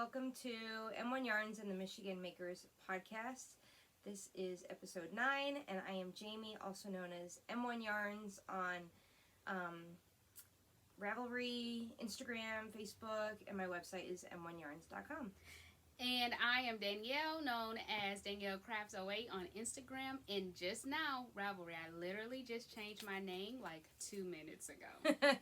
welcome to M1 Yarns and the Michigan Makers podcast. This is episode 9, and I am Jamie, also known as M1 Yarns on Ravelry, Instagram, Facebook, and my website is m1yarns.com. And I am Danielle, known as Danielle Crafts 08 on Instagram. And just now, Ravelry, I literally just changed my name like 2 minutes ago.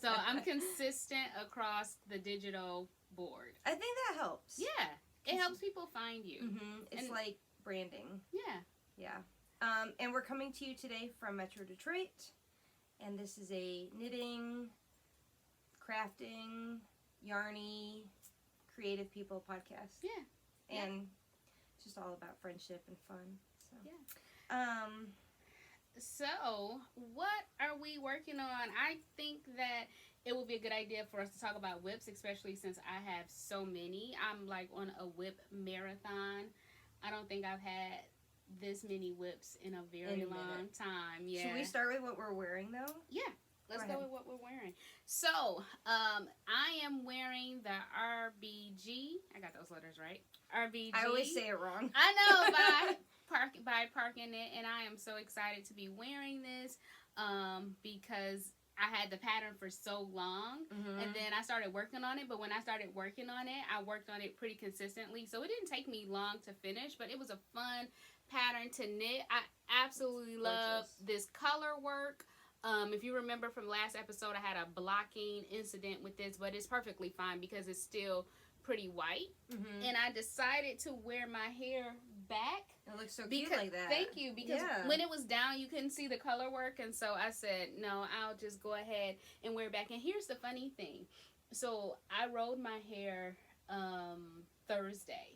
So I'm consistent across the digital board. I think that helps. Yeah, it helps people find you. Mm-hmm. It's like branding. Yeah. And we're coming to you today from Metro Detroit. And this is a knitting, crafting, yarnie, creative people podcast. Yeah. And it's just all about friendship and fun. So. Yeah. So, what are we working on? I think that it would be a good idea for us to talk about whips, especially since I have so many. I'm like on a whip marathon. I don't think I've had this many whips in a very long time. Yeah. Should we start with what we're wearing though? Yeah. Let's go with what we're wearing. So, I am wearing the RBG. I got those letters right. RBG. I always say it wrong. I know, by parking it, and I am so excited to be wearing this because I had the pattern for so long, and then I started working on it. But when I started working on it, I worked on it pretty consistently, so it didn't take me long to finish. But it was a fun pattern to knit. I absolutely love this color work. If you remember from last episode, I had a blocking incident with this, but it's perfectly fine because it's still pretty white. And I decided to wear my hair back. It looks so cute like that. Thank you, because when it was down, you couldn't see the color work, and so I said, no, I'll just go ahead and wear it back. And here's the funny thing. So I rolled my hair Thursday,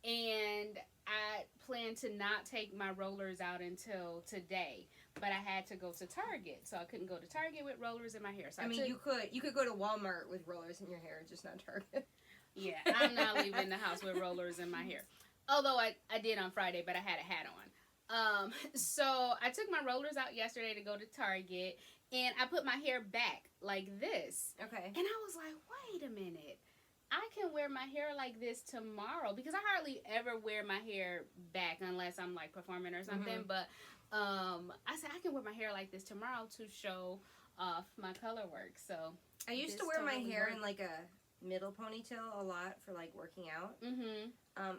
and I planned to not take my rollers out until today, but I had to go to Target, so I couldn't go to Target with rollers in my hair. So you could go to Walmart with rollers in your hair, just not Target. Yeah, I'm not leaving the house with rollers in my hair. Although I did on Friday, but I had a hat on. So I took my rollers out yesterday to go to Target, and I put my hair back like this. Okay. And I was like, wait a minute. I can wear my hair like this tomorrow, because I hardly ever wear my hair back unless I'm like performing or something. But I said I can wear my hair like this tomorrow to show off my color work. So I used to wear my hair in like a middle ponytail a lot for like working out.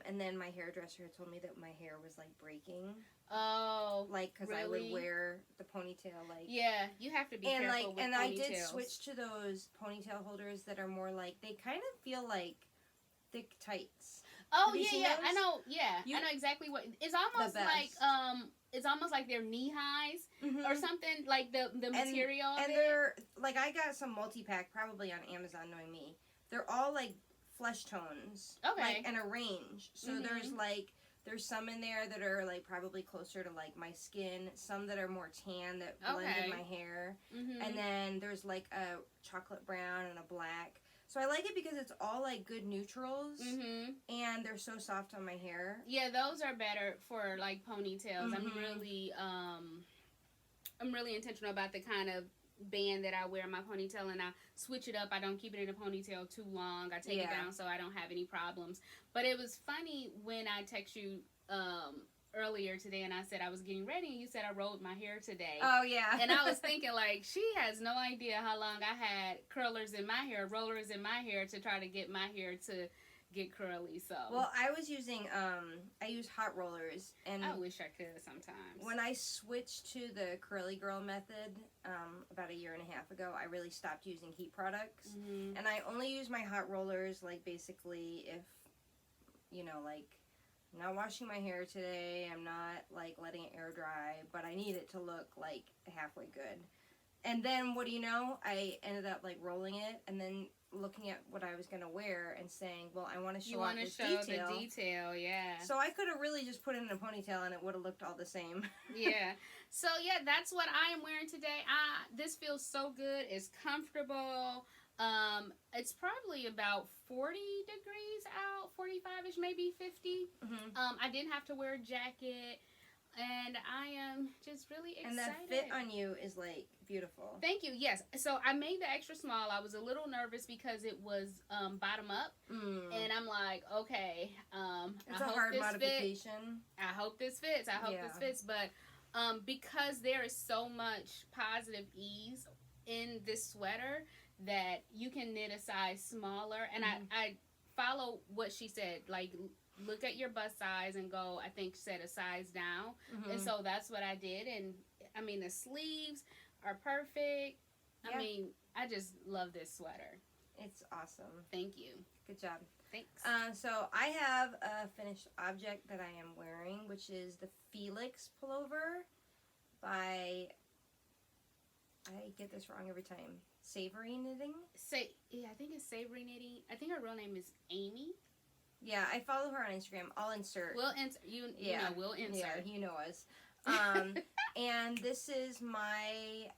And then my hairdresser had told me that my hair was like breaking. Oh, like because I would wear the ponytail like. Yeah, you have to be careful with ponytails. I did switch to those ponytail holders that are more like, they kind of feel like thick tights. Oh yeah, I know. Yeah, I know exactly what it's almost like. It's almost like they're knee highs or something, like the material. And they're like, I got some multi-pack probably on Amazon, knowing me. They're all like flesh tones, like, and a range. So there's some in there that are like probably closer to like my skin, some that are more tan that blend in my hair, and then there's like a chocolate brown and a black. So I like it because it's all like good neutrals, and they're so soft on my hair. Yeah, those are better for like ponytails. I'm really intentional about the kind of band that I wear in my ponytail, and I switch it up. I don't keep it in a ponytail too long. I take it down so I don't have any problems. But it was funny when I text you earlier today, and I said I was getting ready, and you said I rolled my hair today. Oh yeah. And I was thinking, like, she has no idea how long I had curlers in my hair, rollers in my hair, to try to get my hair to get curly. So well, I was using I use hot rollers, and I wish I could sometimes. When I switched to the curly girl method about 1.5 years ago, I really stopped using heat products, and I only use my hot rollers like basically if, you know, like, I'm not washing my hair today, I'm not like letting it air dry, but I need it to look like halfway good. And then what do you know, I ended up like rolling it and then looking at what I was going to wear and saying, well, I want to show off this detail. The detail, yeah. So I could have really just put it in a ponytail and it would have looked all the same. Yeah. So yeah, that's what I am wearing today. This feels so good. It's comfortable. It's probably about 40 degrees out, 45-ish, maybe 50. I didn't have to wear a jacket. And I am just just really excited. And that fit on you is like beautiful. Thank you. Yes. So I made the extra small. I was a little nervous because it was bottom up, and I'm like, okay, it's a hard modification. I hope this fits. I hope this fits. But because there is so much positive ease in this sweater that you can knit a size smaller, and I follow what she said, like, look at your bust size and go, I think, set a size down. And so that's what I did. And I mean, the sleeves are perfect. I mean, I just love this sweater. It's awesome. Thank you. Good job. Thanks. So I have a finished object that I am wearing, which is the Felix Pullover by, I get this wrong every time, Savory Knitting? I think it's Savory Knitting. I think her real name is Amy. Yeah, I follow her on Instagram. I'll insert. We'll insert. You know, we'll insert. Yeah, you know us. And this is my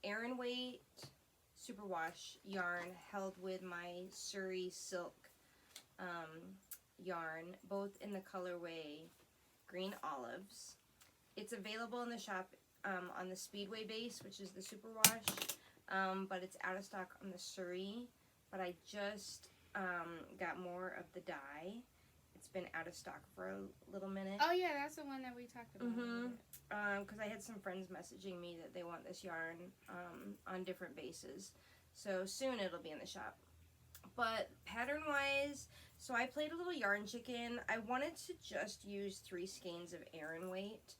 Aran Weight Superwash yarn held with my Surrey Silk yarn, both in the colorway Green Olives. It's available in the shop on the Speedway base, which is the Superwash, but it's out of stock on the Surrey. But I just got more of the dye. It's been out of stock for a little minute. Oh yeah, that's the one that we talked about. Because I had some friends messaging me that they want this yarn on different bases. So soon it'll be in the shop. But pattern-wise, so I played a little yarn chicken. I wanted to just use 3 skeins of Aran Weight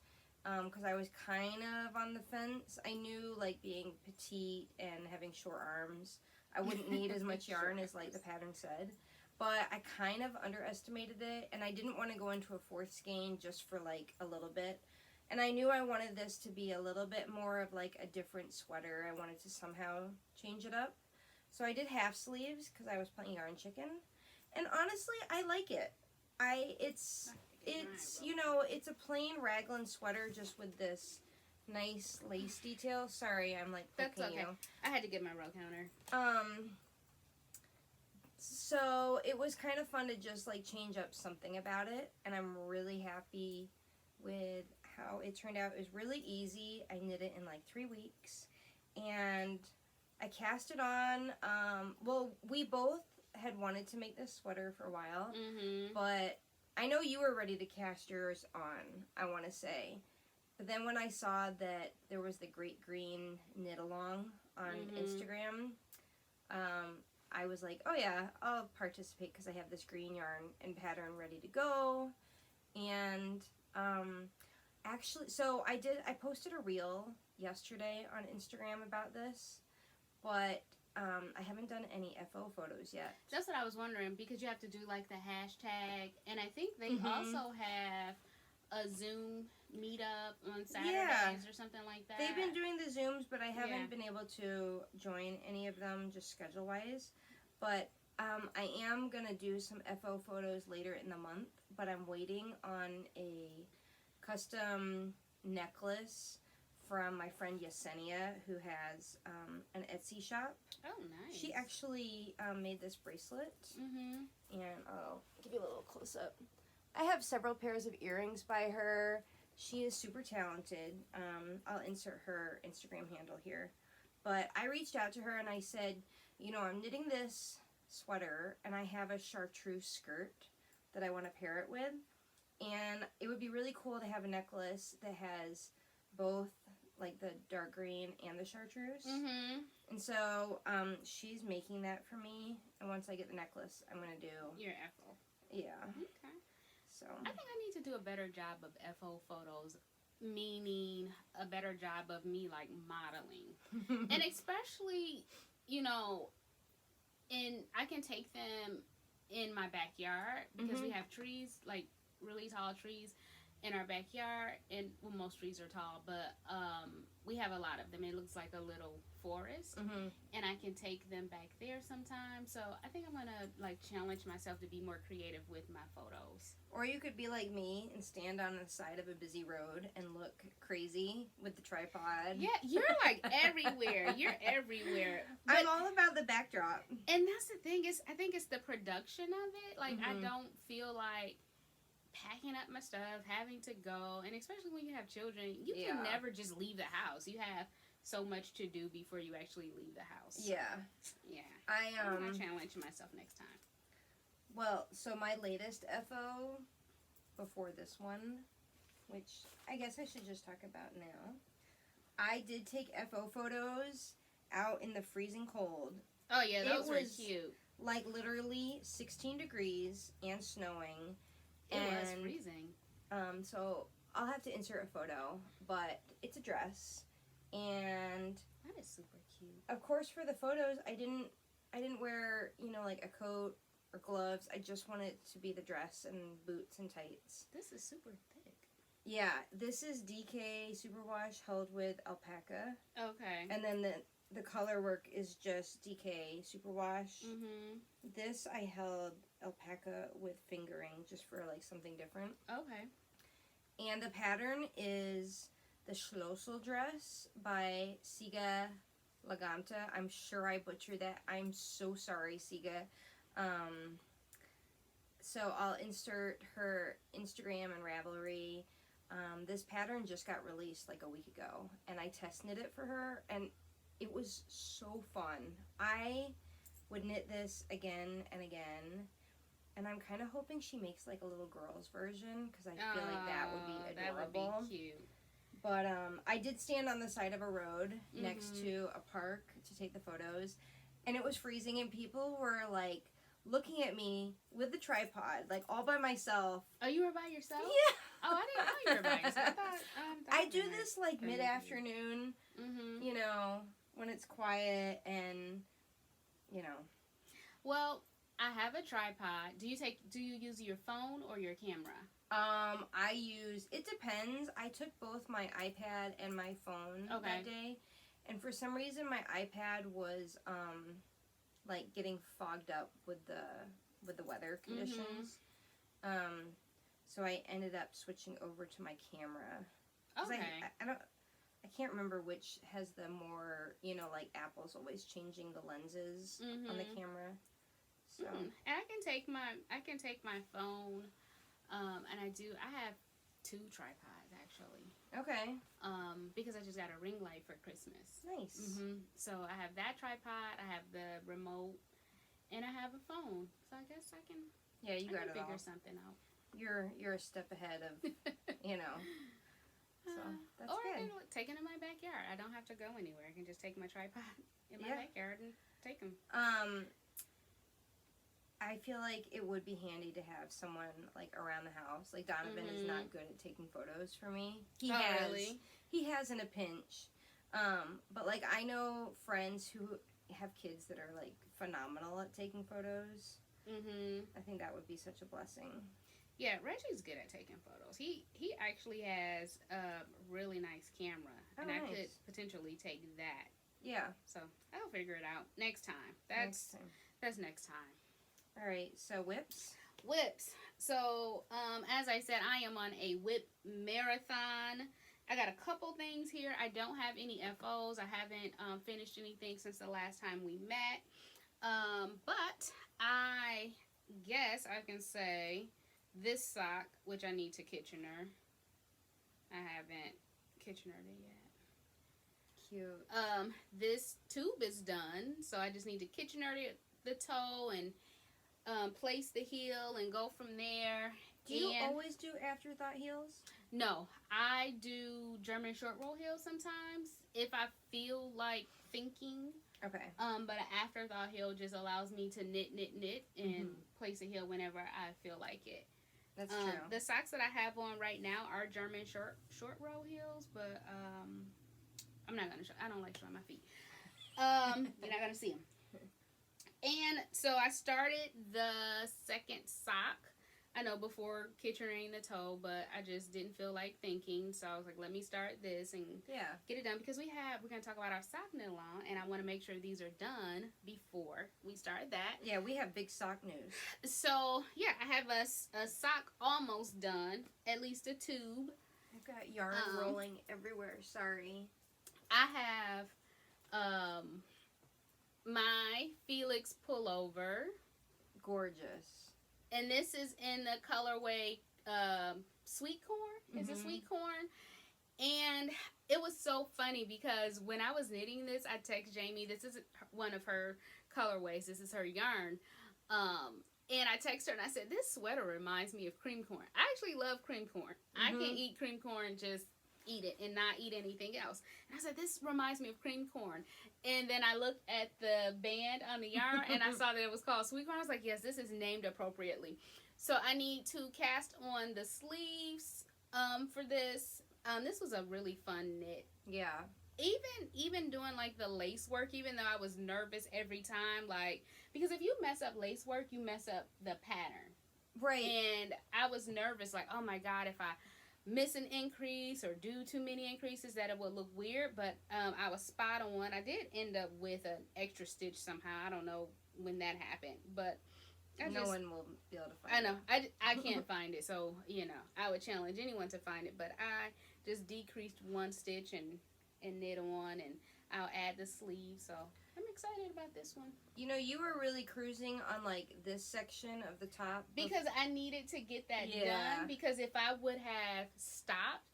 because I was kind of on the fence. I knew, like, being petite and having short arms, I wouldn't need as much yarn as, like, the pattern said. But I kind of underestimated it, and I didn't want to go into a 4th skein just for, like, a little bit. And I knew I wanted this to be a little bit more of, like, a different sweater. I wanted to somehow change it up. So I did half sleeves because I was playing yarn chicken. And honestly, I like it. It's you know, it's a plain raglan sweater just with this nice lace detail. Sorry, I'm, like, poking That's okay. you. I had to get my row counter. So it was kind of fun to just, like, change up something about it, and I'm really happy with how it turned out. It was really easy. I knit it in, like, 3 weeks, and I cast it on. Well, we both had wanted to make this sweater for a while, but I know you were ready to cast yours on, I want to say. But then when I saw that there was the Great Green Knit Along on Instagram, I was like, oh yeah, I'll participate because I have this green yarn and pattern ready to go. And actually, so I posted a reel yesterday on Instagram about this, but I haven't done any FO photos yet. That's what I was wondering, because you have to do, like, the hashtag, and I think they also have a Zoom meetup on Saturdays or something like that. They've been doing the Zooms, but I haven't been able to join any of them just schedule-wise. But I am going to do some FO photos later in the month, but I'm waiting on a custom necklace from my friend Yesenia, who has an Etsy shop. Oh, nice. She actually made this bracelet, and I'll give you a little close-up. I have several pairs of earrings by her. She is super talented. I'll insert her Instagram handle here. But I reached out to her and I said, you know, I'm knitting this sweater and I have a chartreuse skirt that I want to pair it with. And it would be really cool to have a necklace that has both, like, the dark green and the chartreuse. And so she's making that for me. And once I get the necklace, I'm going to do... Your FO. Yeah. Okay. So I think I need to do a better job of FO photos, meaning a better job of me, like, modeling. And especially, you know, I can take them in my backyard because we have trees, like, really tall trees in our backyard, and well, most trees are tall, but we have a lot of them. It looks like a little forest, and I can take them back there sometimes. So I think I'm gonna, like, challenge myself to be more creative with my photos. Or you could be like me and stand on the side of a busy road and look crazy with the tripod. Yeah, you're, like, everywhere. You're everywhere. But I'm all about the backdrop. And that's the thing, is I think it's the production of it. Like, I don't feel like packing up my stuff, having to go, and especially when you have children, you can never just leave the house. You have so much to do before you actually leave the house. Yeah. Yeah. I'm gonna challenge myself next time. Well, so my latest FO before this one, which I guess I should just talk about now. I did take FO photos out in the freezing cold. Oh yeah, those were cute. Like literally 16 degrees and snowing. It was freezing. So I'll have to insert a photo, but it's a dress, and that is super cute. Of course, for the photos, I didn't wear, you know, like a coat or gloves. I just wanted it to be the dress and boots and tights. This is super thick. Yeah, this is DK Superwash held with alpaca. Okay. And then the color work is just DK Superwash. Mm-hmm. This I held alpaca with fingering just for like something different. Okay. And the pattern is the Schlossel Dress by Siga Laganta. I'm sure I butchered that. I'm so sorry, Siga. So I'll insert her Instagram and Ravelry. This pattern just got released like a week ago, and I test knit it for her, and it was so fun. I would knit this again and again, and I'm kind of hoping she makes like a little girl's version, because I feel like that would be adorable. That would be cute. But I did stand on the side of a road next to a park to take the photos, and it was freezing, and people were like looking at me with the tripod, like all by myself. Oh, you were by yourself? Yeah. Oh, I didn't know you were by yourself. I do this like mid-afternoon, you know, when it's quiet and, you know. Well, I have a tripod. Do you use your phone or your camera? It depends. I took both my iPad and my phone that day, and for some reason my iPad was like getting fogged up with the weather conditions. So I ended up switching over to my camera. Okay. I can't remember which has the more, you know, like Apple's always changing the lenses on the camera. So and I can take my phone, and I have 2 tripods actually. Okay. Because I just got a ring light for Christmas. Nice. So I have that tripod, I have the remote, and I have a phone. So I guess I can. Yeah, you got it all. Figure something out. You're a step ahead of, you know. So that's or good. I can take it in my backyard. I don't have to go anywhere. I can just take my tripod in my backyard and take them. I feel like it would be handy to have someone like around the house. Like Donovan is not good at taking photos for me. He has in a pinch. But like I know friends who have kids that are like phenomenal at taking photos. I think that would be such a blessing. Yeah, Reggie's good at taking photos. He actually has a really nice camera, and I could potentially take that. Yeah. So I'll figure it out next time. That's next time. All right. So whips. So as I said, I am on a whip marathon. I got a couple things here. I don't have any FOs. I haven't finished anything since the last time we met. But I guess I can say this sock, which I need to Kitchener. I haven't Kitchenered it yet. Cute. This tube is done, so I just need to Kitchener the toe and place the heel and go from there. Do you always do Afterthought heels? No, I do German short roll heels sometimes if I feel like thinking. Okay. But an Afterthought heel just allows me to knit and place a heel whenever I feel like it. That's true. The socks that I have on right now are German short roll heels, but I'm not gonna show. I don't like showing my feet. You're not gonna see them. And so I started the second sock. I know before Kitchenering the toe, but I just didn't feel like thinking, so I was like, let me start this and get it done, because we're gonna talk about our sock knit along, and I want to make sure these are done before we start that. Yeah, we have big sock news. So yeah, I have a sock almost done, at least a tube. I've got yarn rolling everywhere. Sorry. I have my Felix Pullover. Gorgeous. And this is in the colorway sweet corn. Is it sweet corn? And it was so funny because when I was knitting this, I text Jamie. This is one of her colorways. This is her yarn. And I text her and I said, this sweater reminds me of cream corn. I actually love cream corn. I can eat cream corn, just eat it and not eat anything else. And I said, this reminds me of cream corn. And then I looked at the band on the yarn and I saw that it was called sweet corn. I was like, yes, this is named appropriately. So I need to cast on the sleeves for this. This was a really fun knit. Yeah. Even doing like the lace work, even though I was nervous every time, like, because if you mess up lace work, you mess up the pattern. Right. And I was nervous, like, oh my God, if I miss an increase or do too many increases, that it would look weird. But I was spot on. I did end up with an extra stitch somehow. I don't know when that happened, but no one will be able to find it. I know. I can't find it, so, I would challenge anyone to find it. But I just decreased one stitch and knit on, and I'll add the sleeve. So I'm excited about this one. You were really cruising on like this section of the top because I needed to get that done. Because if I would have stopped,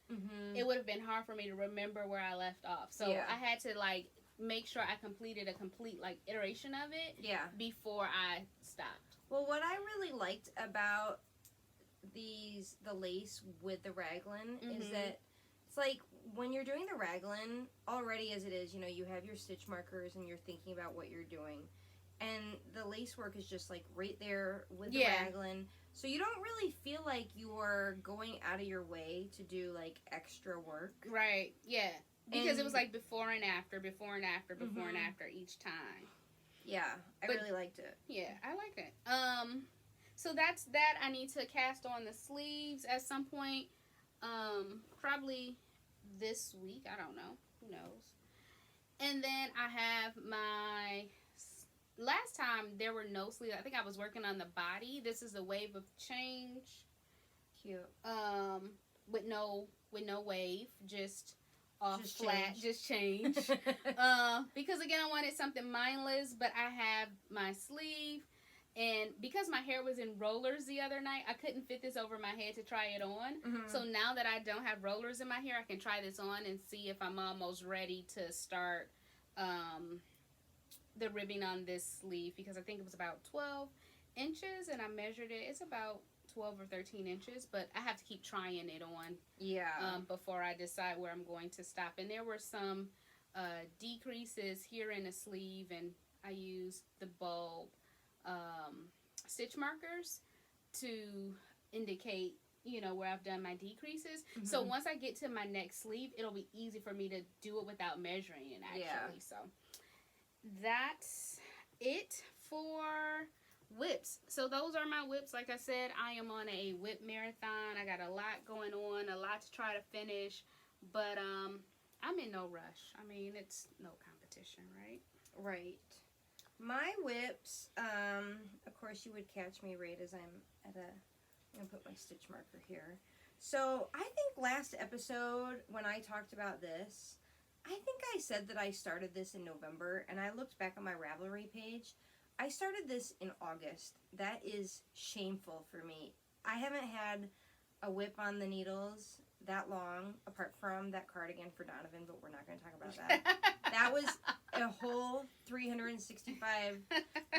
it would have been hard for me to remember where I left off. So I had to like make sure I completed a complete like iteration of it before I stopped. Well, what I really liked about the lace with the raglan is that it's like when you're doing the raglan, already as it is, you have your stitch markers and you're thinking about what you're doing. And the lace work is just like right there with the raglan. So you don't really feel like you're going out of your way to do like extra work. Right, yeah. Because it was like before and after, before and after, before and after each time. Yeah, I really liked it. Yeah, I liked it. So that's that. I need to cast on the sleeves at some point. Probably this week. I don't know. Who knows? And then I have my... Last time there were no sleeves. I think I was working on the body. This is the Wave of Change. Cute. With no wave, just off just flat, change. Just change. Because again, I wanted something mindless, but I have my sleeve, and because my hair was in rollers the other night, I couldn't fit this over my head to try it on. So now that I don't have rollers in my hair, I can try this on and see if I'm almost ready to start the ribbing on this sleeve, because I think it was about 12 inches and I measured it. It's about 12 or 13 inches, but I have to keep trying it on before I decide where I'm going to stop. And there were some decreases here in the sleeve, and I used the bulb stitch markers to indicate where I've done my decreases. So once I get to my next sleeve, it'll be easy for me to do it without measuring it actually. So that's it for whips. So those are my whips. Like I said, I am on a whip marathon. I got a lot going on, a lot to try to finish, but I'm in no rush. I mean, it's no competition, right? Right. My whips, of course you would catch me right as I'm going to put my stitch marker here. So I think last episode when I talked about this, I think I said that I started this in November, and I looked back on my Ravelry page. I started this in August. That is shameful for me. I haven't had a whip on the needles that long, apart from that cardigan for Donovan, but we're not going to talk about that. That was a whole 365,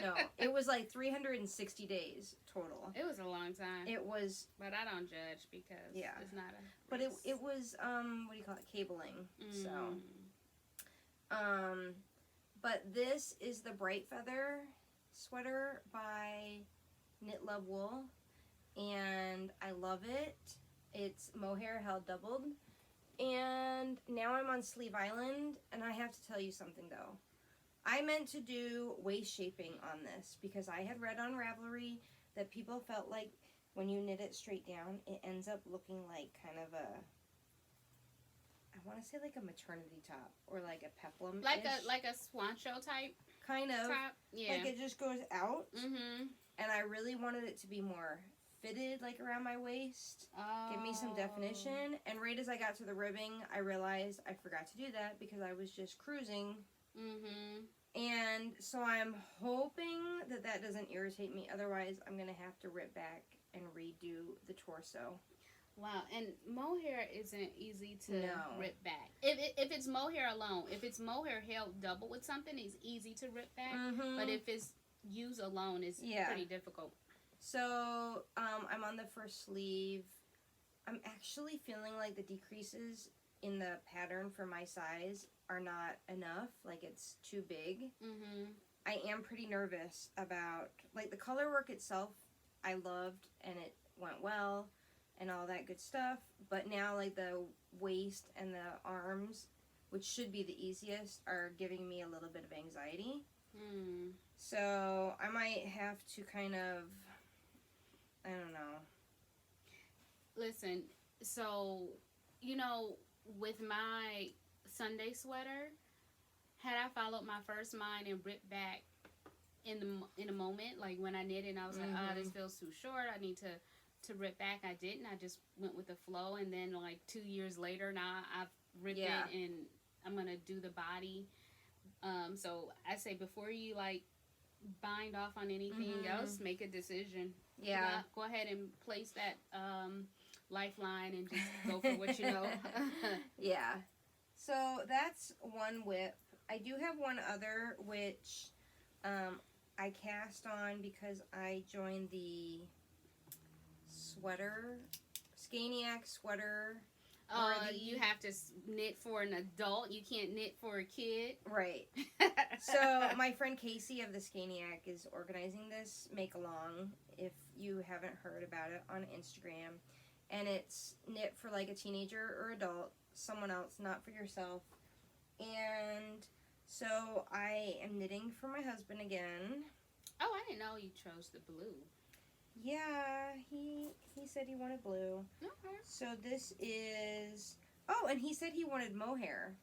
no, it was like 360 days total. It was a long time. It was. But I don't judge because it's not a race. But it was, what do you call it, cabling, so. But this is the Bright Feather sweater by Knit Love Wool, and I love it. It's mohair held doubled, and now I'm on Sleeve Island, and I have to tell you something though. I meant to do waist shaping on this because I had read on Ravelry that people felt like when you knit it straight down, it ends up looking like kind of a, I want to say like a maternity top or like a peplum, like a swancho type kind of top. Yeah, like it just goes out. And I really wanted it to be more fitted, like around my waist. Give me some definition. And right as I got to the ribbing, I realized I forgot to do that because I was just cruising. And so I'm hoping that that doesn't irritate me. Otherwise, I'm gonna have to rip back and redo the torso. Wow, and mohair isn't easy to No. rip back. If it's mohair alone, if it's mohair held double with something, it's easy to rip back. Mm-hmm. But if it's used alone, it's pretty difficult. So I'm on the first sleeve. I'm actually feeling like the decreases in the pattern for my size are not enough. Like, it's too big. Mm-hmm. I am pretty nervous about, like, the color work itself. I loved, and it went well, and all that good stuff. But now, like, the waist and the arms, which should be the easiest, are giving me a little bit of anxiety. Mm. So I might have to kind of, I don't know. Listen, so, you know, with my Sunday sweater, had I followed my first mind and ripped back in a moment, like when I knit it and I was like, this feels too short, I need to rip back, I didn't. I just went with the flow, and then like 2 years later, now I've ripped it and I'm going to do the body. So I say, before you like bind off on anything else, make a decision. Yeah. Go ahead and place that lifeline and just go for what you know. Yeah. So that's one whip. I do have one other, which I cast on because I joined the Scaniac sweater. You have to knit for an adult. You can't knit for a kid. Right. So my friend Casey of the Scaniac is organizing this make-along, if you haven't heard about it, on Instagram. And it's knit for like a teenager or adult, someone else, not for yourself. And so I am knitting for my husband again. Oh, I didn't know you chose the blue. Yeah, he said he wanted blue. Okay. So this is... Oh, and he said he wanted mohair.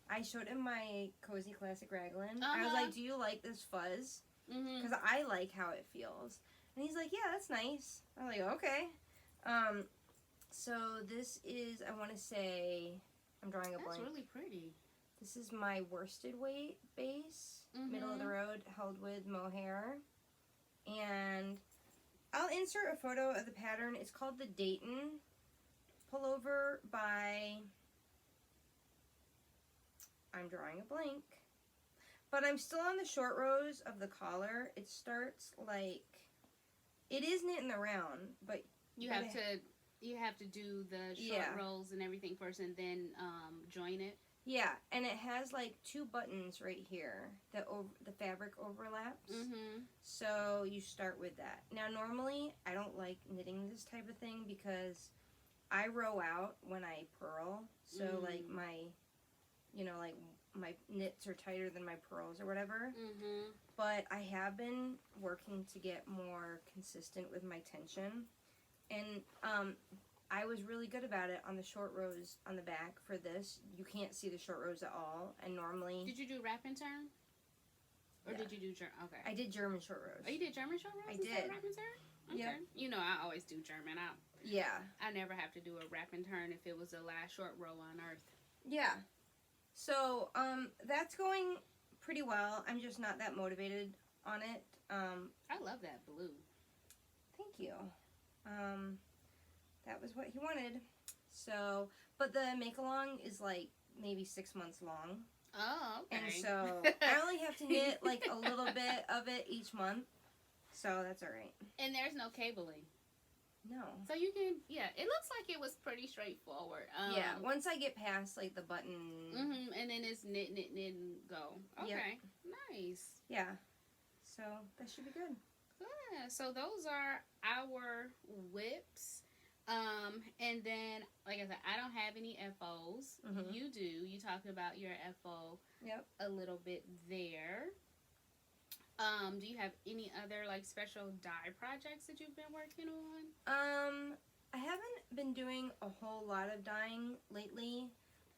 I showed him my Cozy Classic Raglan. I was like, do you like this fuzz? Because I like how it feels. And he's like, yeah, that's nice. I'm like, okay. So this is, I want to say, I'm drawing a blank. That's really pretty. This is my worsted weight base, middle of the road, held with mohair. And I'll insert a photo of the pattern. It's called the Dayton Pullover by, I'm drawing a blank. But I'm still on the short rows of the collar. It starts like, it is knit in the round, but you have to do the short rows and everything first, and then join it. Yeah, and it has like 2 buttons right here. The fabric overlaps. So you start with that. Now normally I don't like knitting this type of thing because I row out when I purl. So like my, like my knits are tighter than my purls or whatever. But I have been working to get more consistent with my tension. And I was really good about it on the short rows on the back for this. You can't see the short rows at all. And normally... Did you do wrap and turn? Or did you do German? Okay. I did German short rows. Oh, you did German short rows? I did. Wrap and turn? Okay. Yep. You know, I always do German. Yeah. I never have to do a wrap and turn if it was the last short row on earth. Yeah. So, that's going pretty well. I'm just not that motivated on it. I love that blue. Thank you. That was what he wanted. So, but the make-along is like maybe 6 months long. Oh, okay. And so I only have to knit like a little bit of it each month. So that's alright. And there's no cabling. No. So you can, it looks like it was pretty straightforward. Yeah, once I get past like the button. And then it's knit, knit, knit, and go. Okay. Yep. Nice. Yeah. So that should be good. Yeah, so those are our whips. And then, like I said, I don't have any FOs. You do. You talked about your FO a little bit there. Do you have any other, like, special dye projects that you've been working on? I haven't been doing a whole lot of dyeing lately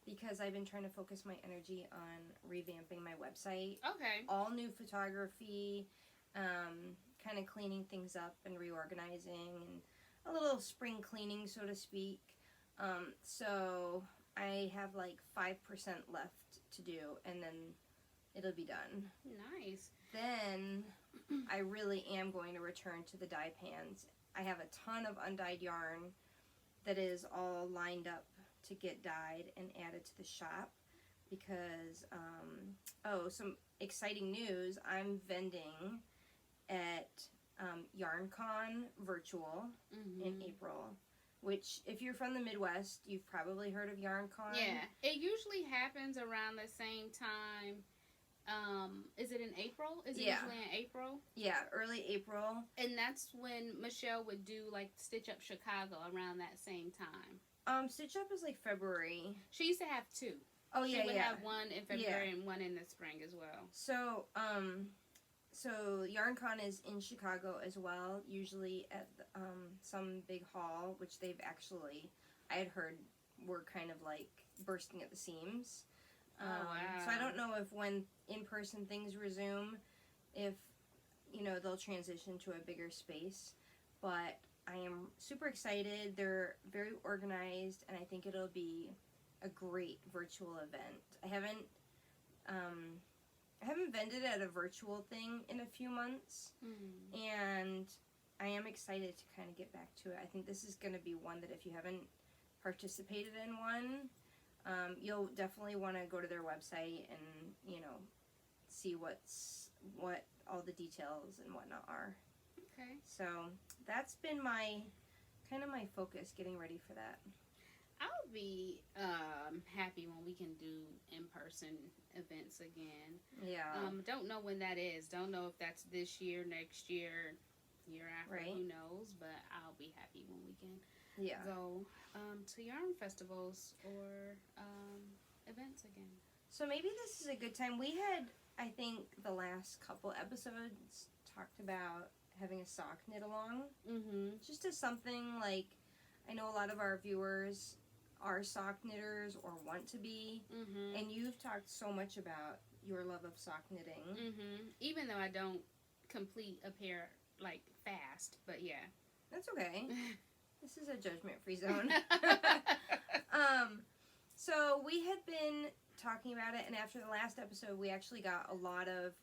because I've been trying to focus my energy on revamping my website. Okay. All new photography, kind of cleaning things up and reorganizing, and a little spring cleaning, so to speak. So I have like 5% left to do, and then it'll be done. Nice. Then I really am going to return to the dye pans I have a ton of undyed yarn that is all lined up to get dyed and added to the shop because, some exciting news. I'm vending at YarnCon virtual in April, which if you're from the Midwest, you've probably heard of YarnCon. Yeah, it usually happens around the same time. Is it in April? Is it usually in April? Yeah, early April. And that's when Michelle would do like Stitch Up Chicago around that same time. Stitch Up is like February. She used to have two. Oh yeah, she would have one in February and one in the spring as well. So, so YarnCon is in Chicago as well, usually at some big hall, which they've actually, I had heard, were kind of like bursting at the seams. Wow. So I don't know if when in-person things resume, if, they'll transition to a bigger space. But I am super excited. They're very organized, and I think it'll be a great virtual event. I haven't vended at a virtual thing in a few months, and I am excited to kind of get back to it. I think this is going to be one that if you haven't participated in one, you'll definitely want to go to their website and, see what all the details and whatnot are. Okay. So that's been my focus, getting ready for that. I'll be happy when we can do in-person events again. Yeah. Don't know when that is. Don't know if that's this year, next year, year after. Right. Who knows? But I'll be happy when we can go to yarn festivals or events again. So maybe this is a good time. We had, I think, the last couple episodes talked about having a sock knit along. Just as something like, I know a lot of our viewers are sock knitters or want to be, and you've talked so much about your love of sock knitting. Even though I don't complete a pair like fast, but yeah. That's okay. This is a judgment-free zone. So we had been talking about it, and after the last episode, we actually got a lot of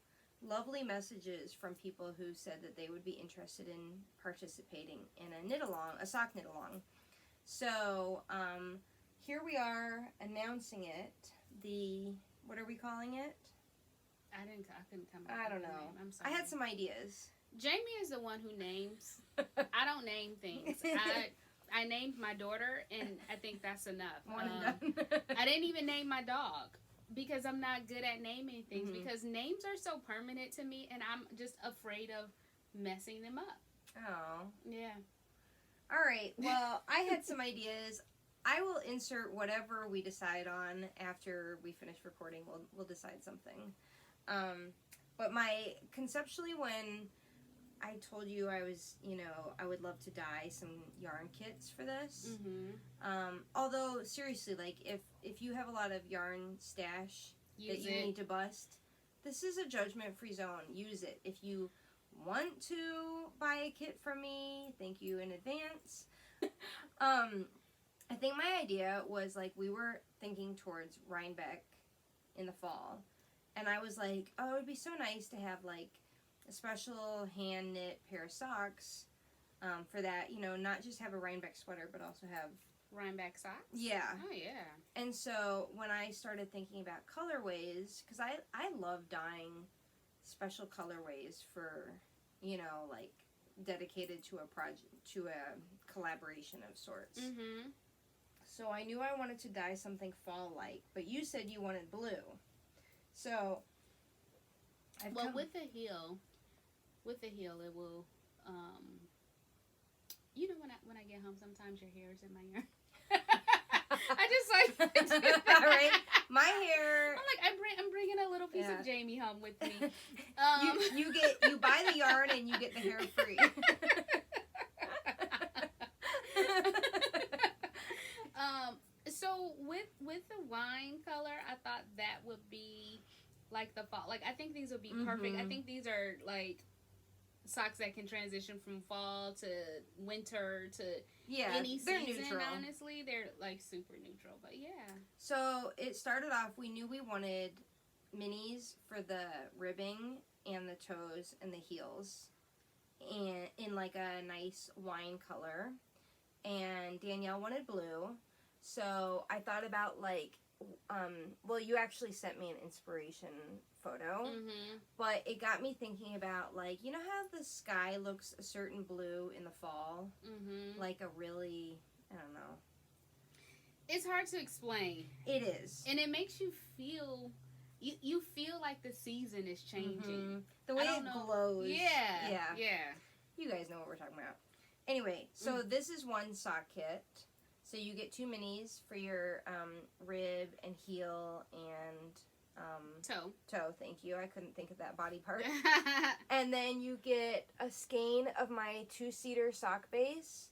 lovely messages from people who said that they would be interested in participating in a sock knit along. So, here we are announcing it. What are we calling it? I couldn't come up I don't with a know. name. I'm sorry. I had some ideas. Jamie is the one who names. I don't name things. I named my daughter, and I think that's enough. One and done. I didn't even name my dog because I'm not good at naming things because names are so permanent to me, and I'm just afraid of messing them up. Oh. Yeah. All right. Well, I had some ideas. I will insert whatever we decide on after we finish recording. We'll decide something. But conceptually, when I told you I was, I would love to dye some yarn kits for this. Although seriously, like if you have a lot of yarn stash that you need to bust, this is a judgment-free zone. Use it. If you want to buy a kit from me, thank you in advance. I think my idea was like we were thinking towards Rhinebeck in the fall, and I was like, oh, it would be so nice to have like a special hand knit pair of socks for that, not just have a Rhinebeck sweater, but also have Rhinebeck socks? Yeah. Oh, yeah. And so when I started thinking about colorways, because I love dyeing special colorways for, like dedicated to a project, to a collaboration of sorts. So I knew I wanted to dye something fall-like, but you said you wanted blue. So with the heel, it will, when I get home, sometimes your hair is in my yarn. I just like right. My hair. I'm like I'm bringing a little piece of Jamie home with me. You buy the yarn and you get the hair free. So with the wine color, I thought that would be like the fall. Like I think these would be perfect. I think these are like socks that can transition from fall to winter to any season. Neutral. Honestly, they're like super neutral. But yeah. So it started off. We knew we wanted minis for the ribbing and the toes and the heels, and in like a nice wine color, and Danielle wanted blue. So I thought about like, well, you actually sent me an inspiration photo, but it got me thinking about like, you know how the sky looks a certain blue in the fall, like a really, I don't know. It's hard to explain. It is, and it makes you feel. You feel like the season is changing. The way it glows. Yeah. You guys know what we're talking about. Anyway, so this is one sock kit. So you get 2 minis for your rib and heel and toe. Thank you. I couldn't think of that body part. And then you get a skein of my 2-seater sock base,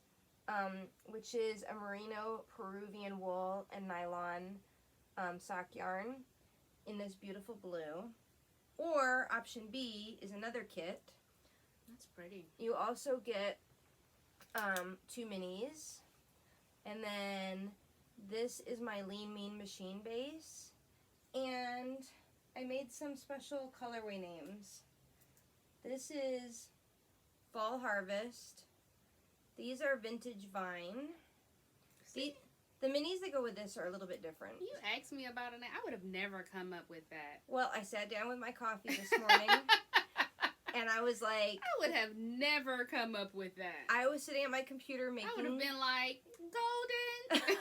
which is a merino Peruvian wool and nylon sock yarn in this beautiful blue. Or option B is another kit. That's pretty. You also get 2 minis. And then this is my Lean Mean machine base. And I made some special colorway names. This is Fall Harvest. These are Vintage Vine. The minis that go with this are a little bit different. You asked me about it. I would have never come up with that. Well, I sat down with my coffee this morning. And I was like... I would have never come up with that. I was sitting at my computer making... I would have been like, golden.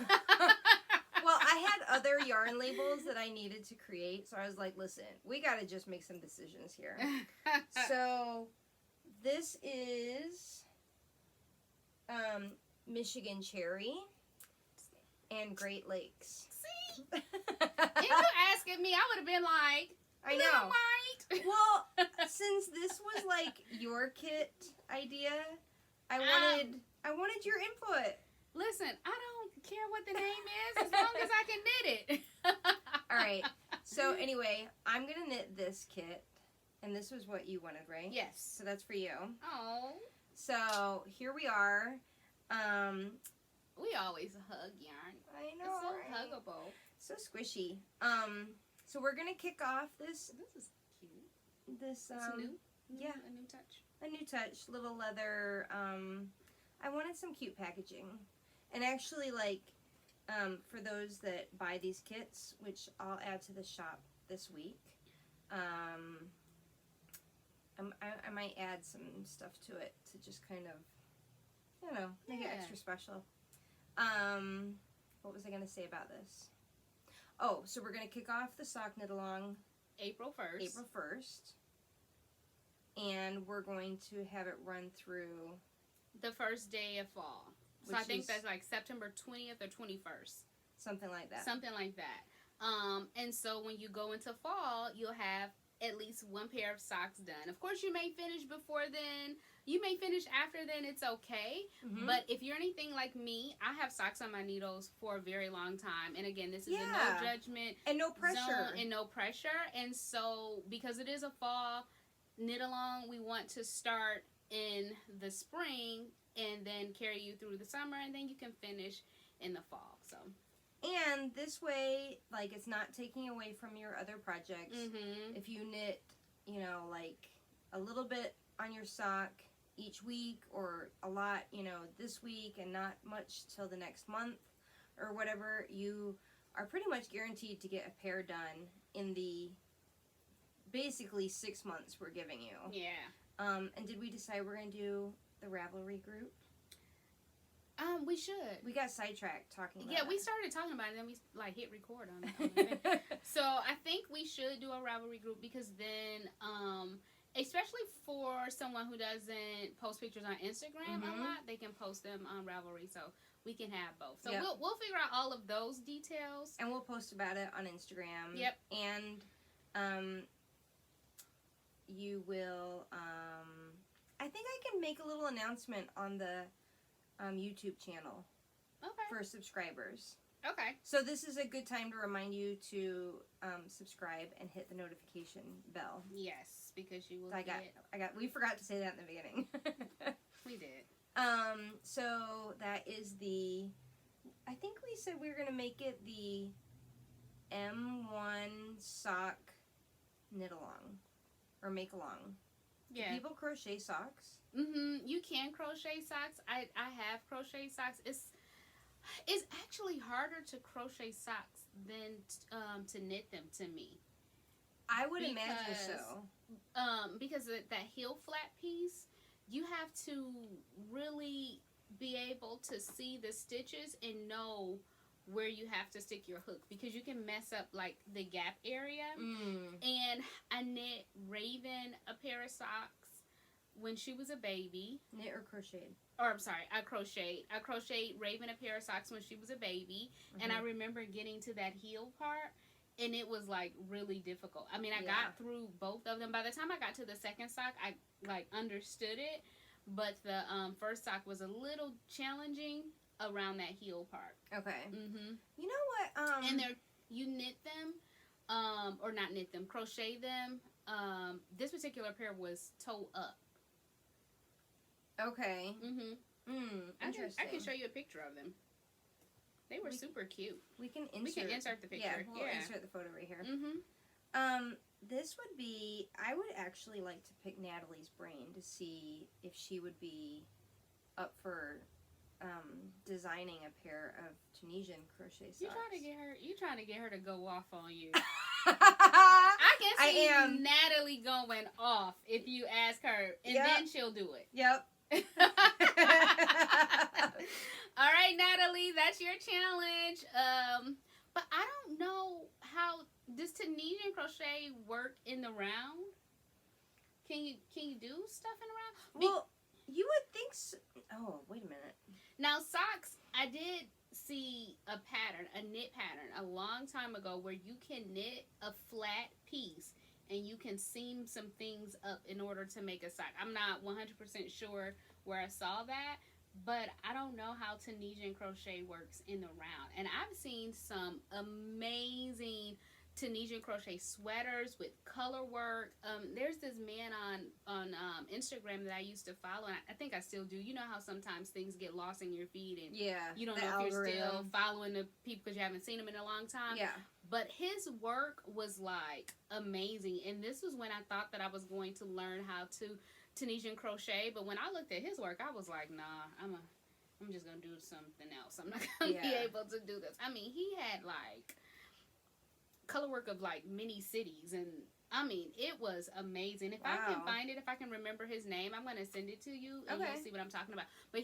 Well, I had other yarn labels that I needed to create. So I was like, listen, we got to just make some decisions here. So this is Michigan Cherry and Great Lakes. See? If you asking me, I would have been like, I know. Well, since this was like your kit idea, I wanted your input. Listen, I don't care what the name is as long as I can knit it. All right. So anyway, I'm going to knit this kit. And this was what you wanted, right? Yes. So that's for you. Oh. So here we are. We always hug yarn. I know, it's so right? huggable. So squishy. So we're going to kick off this. This is cute. This, new? Yeah. A new touch. A new touch. Little leather. I wanted some cute packaging. And actually, like, for those that buy these kits, which I'll add to the shop this week, I might add some stuff to it to just kind of, I don't know, make it extra special. What was I going to say about this? Oh, so we're going to kick off the sock knit along April 1st. April 1st. And we're going to have it run through the first day of fall. So I think that's like September 20th or 21st. Something like that. Something like that. And so when you go into fall, you'll have at least one pair of socks done. Of course, you may finish before then. You may finish after then. It's okay. But if you're anything like me, I have socks on my needles for a very long time. And again, this is a no judgment. And no pressure. Zone and no pressure. And so because it is a fall knit along, we want to start in the spring and then carry you through the summer, and then you can finish in the fall. So, and this way, like, it's not taking away from your other projects. If you knit, you know, like a little bit on your sock each week, or a lot, you know, this week, and not much till the next month or whatever, you are pretty much guaranteed to get a pair done in the basically 6 months we're giving you. Yeah. And did we decide we're gonna do the Ravelry group? We should. We got sidetracked talking about we started talking about it, and then we like hit record on it. So I think we should do a Ravelry group, because then, especially for someone who doesn't post pictures on Instagram a lot, they can post them on Ravelry, so we can have both. So we'll figure out all of those details, and we'll post about it on Instagram. Yep. And you will, I think I can make a little announcement on the YouTube channel for subscribers. Okay. So this is a good time to remind you to subscribe and hit the notification bell. Yes, because you will we forgot to say that in the beginning. We did. So that is I think we said we were going to make it the M1 sock knit along. Or make along. Do people crochet socks? You can crochet socks. I have crochet socks. It's actually harder to crochet socks than to knit them, to me. I would imagine so. Because that heel flat piece, you have to really be able to see the stitches and know where you have to stick your hook, because you can mess up like the gap area. And I knit Raven a pair of socks when she was a baby. Knit or crocheted? Or I'm sorry, I crocheted Raven a pair of socks when she was a baby. And I remember getting to that heel part, and it was like really difficult. I mean, I got through both of them. By the time I got to the second sock, I like understood it, but the first sock was a little challenging around that heel part. Okay. You know what? And you knit them, or not knit them, crochet them. This particular pair was toe up. Okay. Interesting. I can show you a picture of them. They were super cute. We can insert the picture. Yeah, we'll insert the photo right here. This would be, I would actually like to pick Natalie's brain to see if she would be up for designing a pair of Tunisian crochet socks. You trying to get her to go off on you. I can see Natalie going off if you ask her, and then she'll do it. Yep. All right, Natalie, that's your challenge. But I don't know how does Tunisian crochet work in the round? Can you do stuff in the round? Well, you would think so. Oh, wait a minute. Now, socks, I did see a knit pattern a long time ago where you can knit a flat piece and you can seam some things up in order to make a sock. I'm not 100% sure where I saw that, but I don't know how Tunisian crochet works in the round. And I've seen some amazing Tunisian crochet sweaters with color work. There's this man on Instagram that I used to follow, and I think I still do. You know how sometimes things get lost in your feed, and you don't know if you're still following the people because you haven't seen them in a long time. Yeah. But his work was like amazing, and this was when I thought that I was going to learn how to Tunisian crochet. But when I looked at his work, I was like, nah, I'm just gonna do something else. I'm not gonna be able to do this. I mean, he had like color work of like mini cities, and I mean, it was amazing. If I can find it, if I can remember his name, I'm gonna send it to you, and you'll see what I'm talking about. But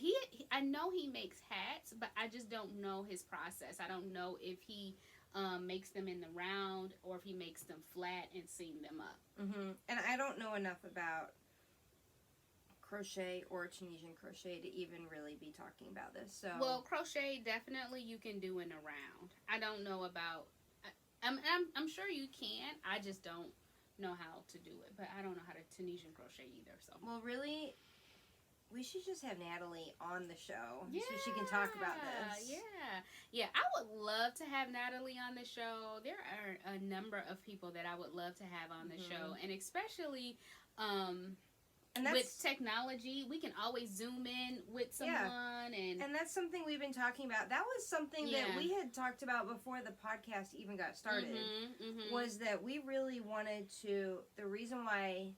I know he makes hats, but I just don't know his process. I don't know if he makes them in the round or if he makes them flat and seam them up. And I don't know enough about crochet or Tunisian crochet to even really be talking about this. So, well, crochet definitely you can do in a round. I don't know about. I'm sure you can. I just don't know how to do it. But I don't know how to Tunisian crochet either. So, well, really, we should just have Natalie on the show so she can talk about this. Yeah. I would love to have Natalie on the show. There are a number of people that I would love to have on the show, and especially and with technology, we can always zoom in with someone, and that's something we've been talking about. That was something that we had talked about before the podcast even got started. Was that we really wanted to. The reason why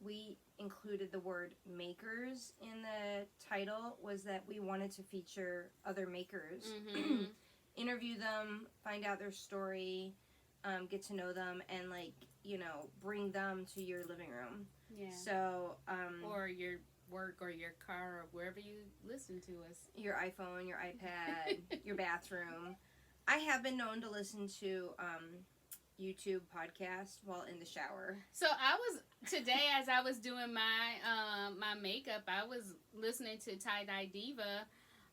we included the word makers in the title was that we wanted to feature other makers, interview them, find out their story, get to know them, and bring them to your living room. Yeah. So, or your work or your car or wherever you listen to us. Your iPhone, your iPad, your bathroom. I have been known to listen to YouTube podcasts while in the shower. So today as I was doing my makeup, I was listening to Tie Dye Diva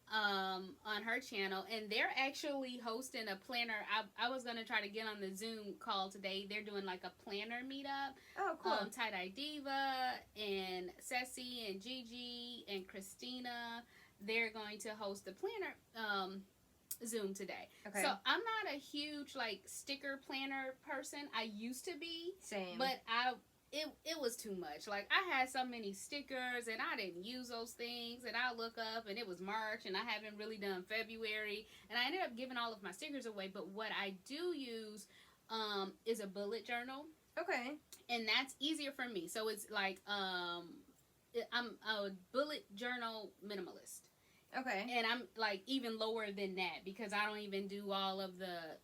on her channel, and they're actually hosting a planner. I was going to try to get on the Zoom call today. They're doing like a planner meetup. Oh, cool. Tie Dye Diva and Ceci and Gigi and Christina, they're going to host a planner Zoom today. Okay. So I'm not a huge sticker planner person. I used to be. Same. But it was too much. I had so many stickers and I didn't use those things, and I look up and it was March and I haven't really done February, and I ended up giving all of my stickers away. But what I do use is a bullet journal. Okay. And that's easier for me. So it's like I'm a bullet journal minimalist. Okay. And I'm like even lower than that because I don't even do all of the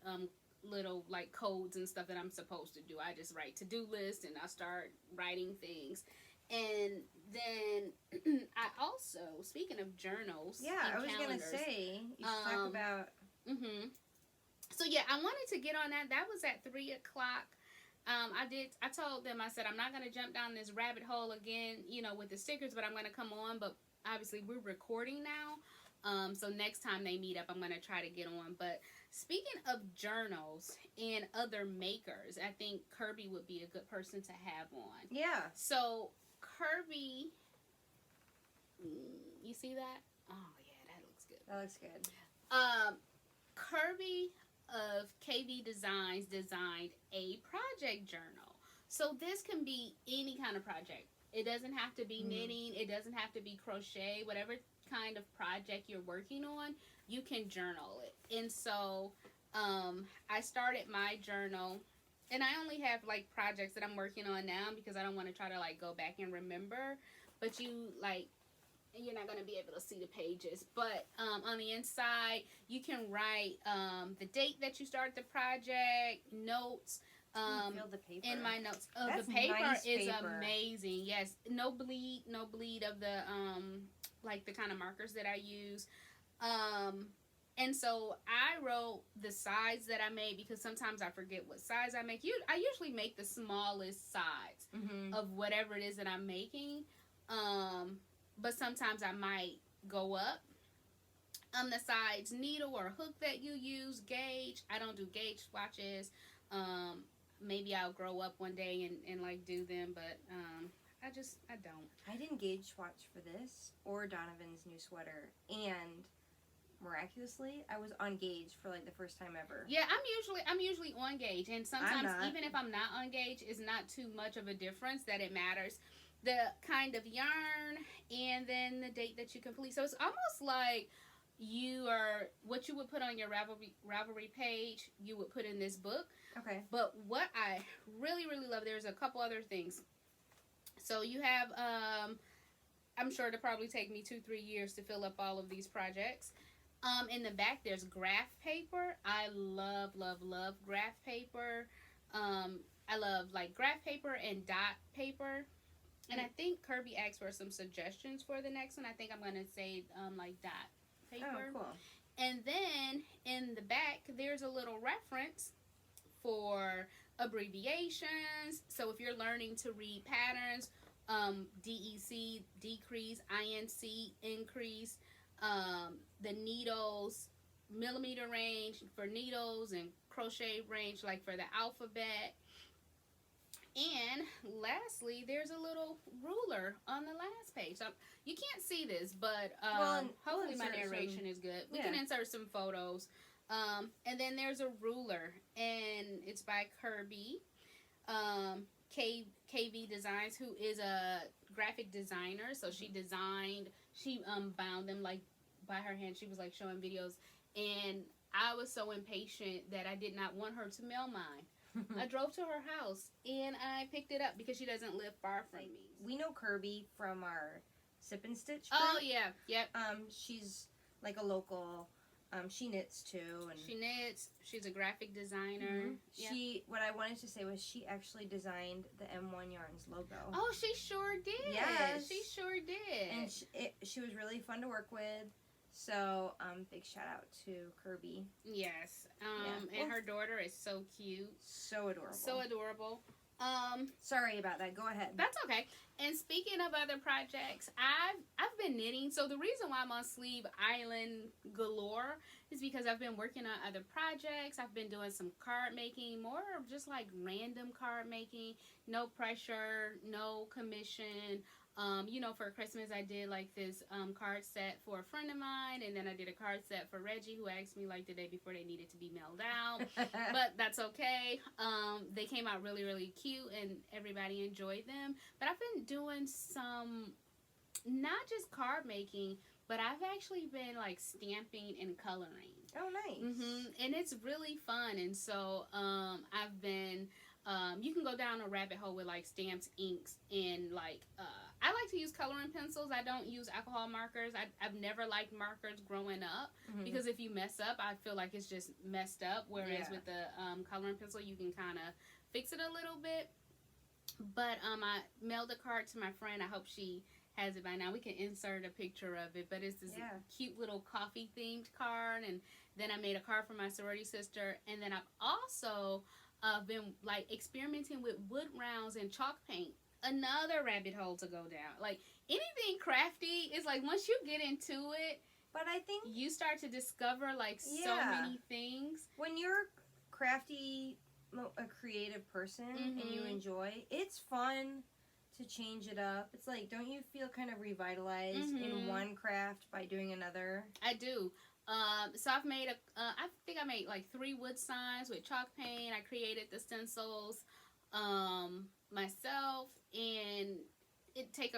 little like codes and stuff that I'm supposed to do. I just write to-do lists and I start writing things. And then I also, speaking of journals, yeah, I was gonna say you should talk about. So yeah, I wanted to get on that. That was at 3:00. I told them, I said, I'm not gonna jump down this rabbit hole again, with the stickers, but I'm gonna come on. But obviously we're recording now, so next time they meet up, I'm gonna try to get on. But speaking of journals and other makers, I think Kirby would be a good person to have on. Yeah. So Kirby, you see that? Oh yeah, that looks good. That looks good. Kirby of KV Designs designed a project journal. So this can be any kind of project. It doesn't have to be knitting. It doesn't have to be crochet. Whatever kind of project you're working on, you can journal it. And so I started my journal, and I only have like projects that I'm working on now because I don't want to try to like go back and remember. But you're not going to be able to see the pages. But on the inside, you can write the date that you start the project, notes. Feel the paper. In my notes. That's The paper nice is paper. amazing. Yes. No bleed of the like the kind of markers that I use. And so I wrote the size that I made because sometimes I forget what size I make. I usually make the smallest size of whatever it is that I'm making. But sometimes I might go up on the sides, needle or hook that you use, gauge. I don't do gauge swatches. Maybe I'll grow up one day and like do them, but I don't. I didn't gauge swatch for this or Donovan's new sweater, and miraculously, I was on gauge for like the first time ever. Yeah, I'm usually on gauge, and sometimes even if I'm not on gauge, it's not too much of a difference that it matters. The kind of yarn and then the date that you complete. So it's almost like what you would put on your Ravelry page, you would put in this book. Okay. But what I really, really love, there's a couple other things. So you have, I'm sure it'll probably take me 2-3 years to fill up all of these projects. In the back, there's graph paper. I love, love, love graph paper. I love like graph paper and dot paper. And I think Kirby asked for some suggestions for the next one. I think I'm going to say like dot paper. Oh, cool. And then in the back, there's a little reference for abbreviations. So if you're learning to read patterns, DEC, decrease, INC, increase, the needles, millimeter range for needles, and crochet range like for the alphabet. And lastly, there's a little ruler on the last page. So you can't see this, but hopefully my narration is good. We can insert some photos. And then there's a ruler, and it's by Kirby, KV Designs, who is a graphic designer. So she bound them like by her hand. She was like showing videos, and I was so impatient that I did not want her to mail mine. I drove to her house and I picked it up because she doesn't live far from me. We know Kirby from our Sip and Stitch group. Oh yeah, yep. She's like a local. She knits too, and she knits. She's a graphic designer. Yep. What I wanted to say was she actually designed the M1 Yarns logo. Oh, she sure did. Yes, she sure did. And she was really fun to work with. So, big shout out to Kirby. Yes. And her daughter is so cute. So adorable. So adorable. Sorry about that. Go ahead. That's okay. And speaking of other projects, I've been knitting. So the reason why I'm on Sleeve Island galore is because I've been working on other projects. I've been doing some card making, more of just like random card making, no pressure, no commission. For Christmas I did like this card set for a friend of mine, and then I did a card set for Reggie, who asked me like the day before they needed to be mailed out. But that's okay. They came out really, really cute and everybody enjoyed them. But I've been doing some, not just card making, but I've actually been like stamping and coloring. Oh, nice. And it's really fun. And so I've been you can go down a rabbit hole with like stamps, inks, and like I like to use coloring pencils. I don't use alcohol markers. I've never liked markers growing up because if you mess up, I feel like it's just messed up. Whereas with the coloring pencil, you can kind of fix it a little bit. But I mailed a card to my friend. I hope she has it by now. We can insert a picture of it, but it's this cute little coffee themed card. And then I made a card for my sorority sister, and then I've also been like experimenting with wood rounds and chalk paint. Another rabbit hole to go down. Like anything crafty is like once you get into it, but I think you start to discover like so many things. When you're crafty, a creative person, and you enjoy, it's fun to change it up. It's like, don't you feel kind of revitalized in one craft by doing another? I do. So I've made I think I made like 3 wood signs with chalk paint. I created the stencils myself, and it takes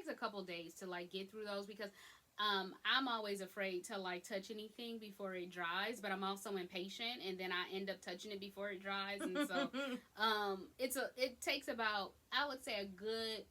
a couple days to like get through those because I'm always afraid to like touch anything before it dries, but I'm also impatient, and then I end up touching it before it dries, and so it takes about, I would say, a good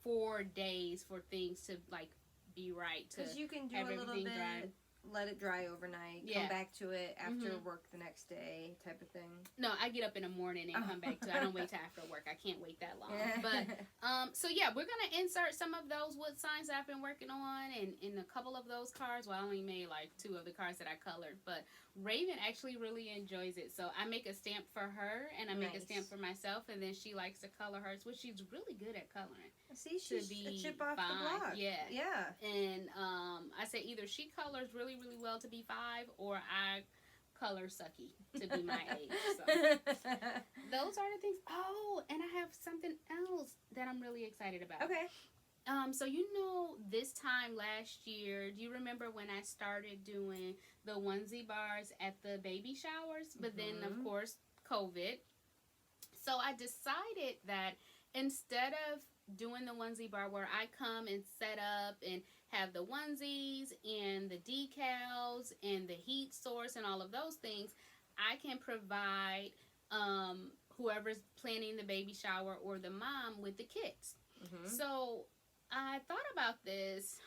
4 days for things to like be right, to because you can do have a little everything bit, dry. let it dry overnight, come back to it after work the next day, type of thing. No, I get up in the morning and come back to it. I don't wait till after work. I can't wait that long. But so yeah, we're gonna insert some of those wood signs that I've been working on, and in a couple of those cards. Well, I only made like 2 of the cards that I colored, but Raven actually really enjoys it. So I make a stamp for her, and I make a stamp for myself, and then she likes to color hers, which she's really good at coloring. See, she's a chip off the block. Yeah. And I say either she colors really, really well to be 5, or I color sucky to be my age. So those are the things. Oh, and I have something else that I'm really excited about. Okay. So this time last year, do you remember when I started doing the onesie bars at the baby showers? But then, of course, COVID. So I decided that instead of doing the onesie bar where I come and set up and have the onesies and the decals and the heat source and all of those things, I can provide whoever's planning the baby shower or the mom with the kits. So I thought about this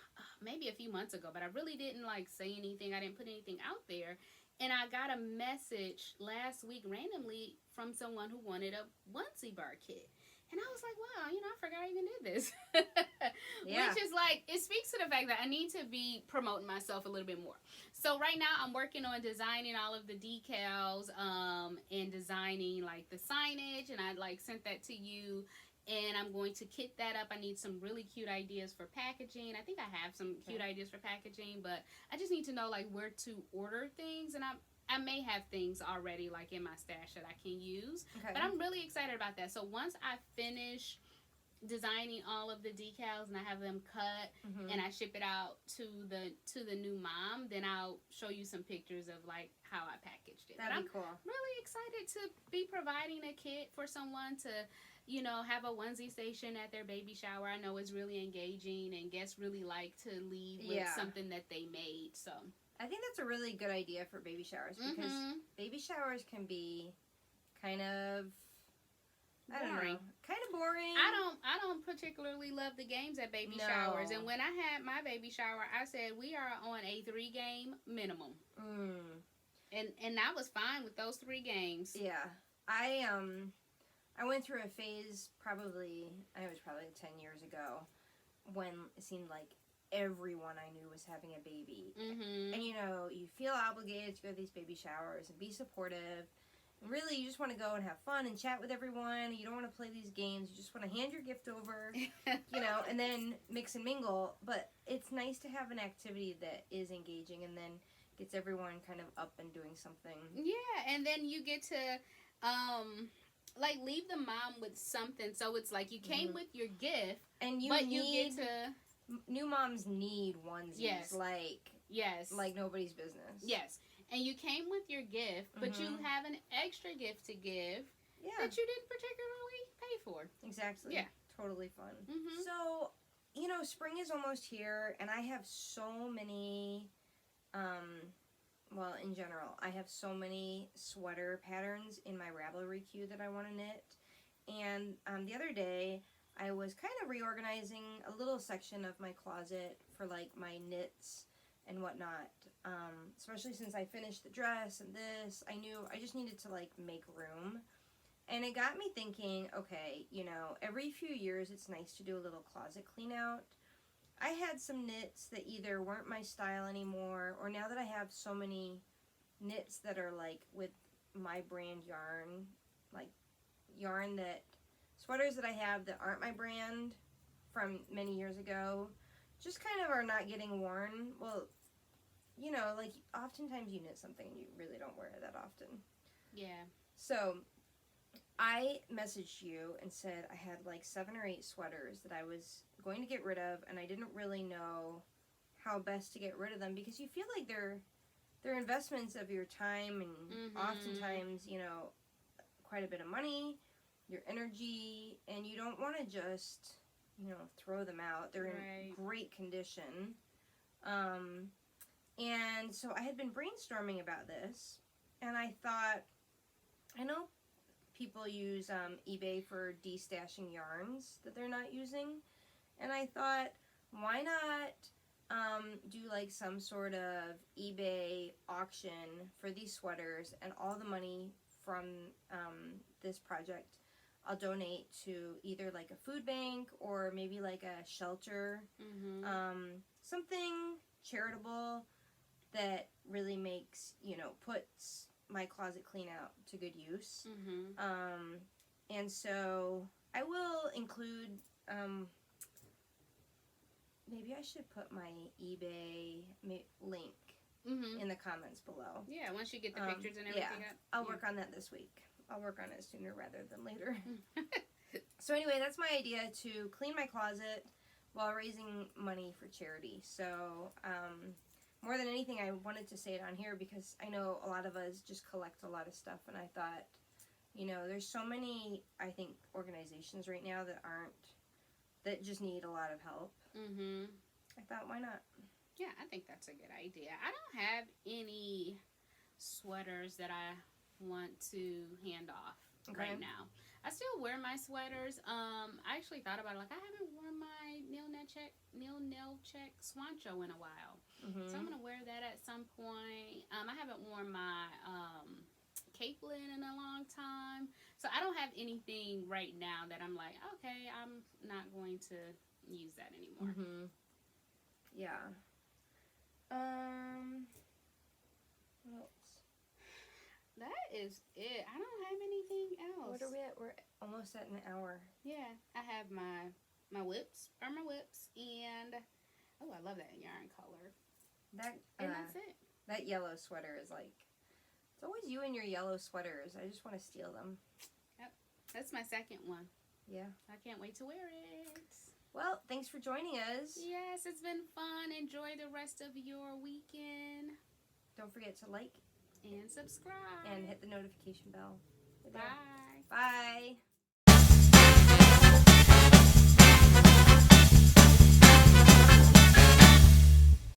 maybe a few months ago, but I really didn't like say anything. I didn't put anything out there. And I got a message last week randomly from someone who wanted a onesie bar kit. And I was like, wow, I forgot I even did this. Which is like, it speaks to the fact that I need to be promoting myself a little bit more. So right now I'm working on designing all of the decals and designing like the signage. And I like sent that to you. And I'm going to kit that up. I need some really cute ideas for packaging. I think I have some cute ideas for packaging, but I just need to know like where to order things. And I may have things already like in my stash that I can use. But I'm really excited about that. So once I finish designing all of the decals and I have them cut and I ship it out to the new mom, then I'll show you some pictures of like how I packaged it. That'd be cool. Really excited to be providing a kit for someone to have a onesie station at their baby shower. I know it's really engaging, and guests really like to leave with something that they made. So I think that's a really good idea for baby showers, because baby showers can be kind of boring. Kind of boring. I don't particularly love the games at baby showers. And when I had my baby shower, I said we are on a 3-game minimum. And I was fine with those 3 games. Yeah. I went through a phase probably 10 years ago when it seemed like everyone I knew was having a baby. And you feel obligated to go to these baby showers and be supportive. And really, you just want to go and have fun and chat with everyone. You don't want to play these games. You just want to hand your gift over, and then mix and mingle. But it's nice to have an activity that is engaging and then gets everyone kind of up and doing something. Yeah, and then you get to like leave the mom with something. So it's like you came with your gift, and you get to. New moms need onesies, like nobody's business. Yes, and you came with your gift, but you have an extra gift to give that you didn't particularly pay for. Exactly. Yeah. Totally fun. So, spring is almost here, and I have so many, in general, I have so many sweater patterns in my Ravelry queue that I want to knit. And the other day, I was kind of reorganizing a little section of my closet for like my knits and whatnot. Especially since I finished the dress and this, I knew I just needed to like make room. And it got me thinking, okay, you know, every few years it's nice to do a little closet clean out. I had some knits that either weren't my style anymore, or now that I have so many knits that are like with my brand yarn, like yarn that, sweaters that I have that aren't my brand from many years ago, just kind of are not getting worn. Well, you know, like oftentimes you knit something and you really don't wear it that often. Yeah. So I messaged you and said I had like 7 or 8 sweaters that I was going to get rid of, and I didn't really know how best to get rid of them, because you feel like they're investments of your time and oftentimes, you know, quite a bit of money, your energy, and you don't want to just, you know, throw them out. They're in great condition. And so I had been brainstorming about this, and I thought, I know people use eBay for destashing yarns that they're not using, and I thought, why not do like some sort of eBay auction for these sweaters, and all the money from this project I'll donate to either like a food bank or maybe like a shelter, something charitable that really makes, you know, puts my closet clean out to good use. And so I will include, maybe I should put my eBay link in the comments below. Yeah, once you get the pictures and everything up. I'll work on that this week. I'll work on it sooner rather than later. So anyway, that's my idea, to clean my closet while raising money for charity. So more than anything, I wanted to say it on here because I know a lot of us just collect a lot of stuff, and I thought, you know, there's so many, I think, organizations right now that just need a lot of help. I thought, why not? Yeah, I think that's a good idea. I don't have any sweaters that I want to hand off right now. I still wear my sweaters. I actually thought about it, like I haven't worn my nil nail check swancho in a while. So I'm gonna wear that at some point. I haven't worn my capelet in a long time. So I don't have anything right now that I'm like, okay, I'm not going to use that anymore. Yeah. What else? That is it. I don't have anything else. What are we at? We're almost at an hour. Yeah, I have my whips, and oh, I love that yarn color. And that's it. That yellow sweater is like, it's always you and your yellow sweaters. I just want to steal them. Yep, that's my second one. Yeah. I can't wait to wear it. Well, thanks for joining us. Yes, it's been fun. Enjoy the rest of your weekend. Don't forget to like and subscribe. And hit the notification bell. Bye. Bye.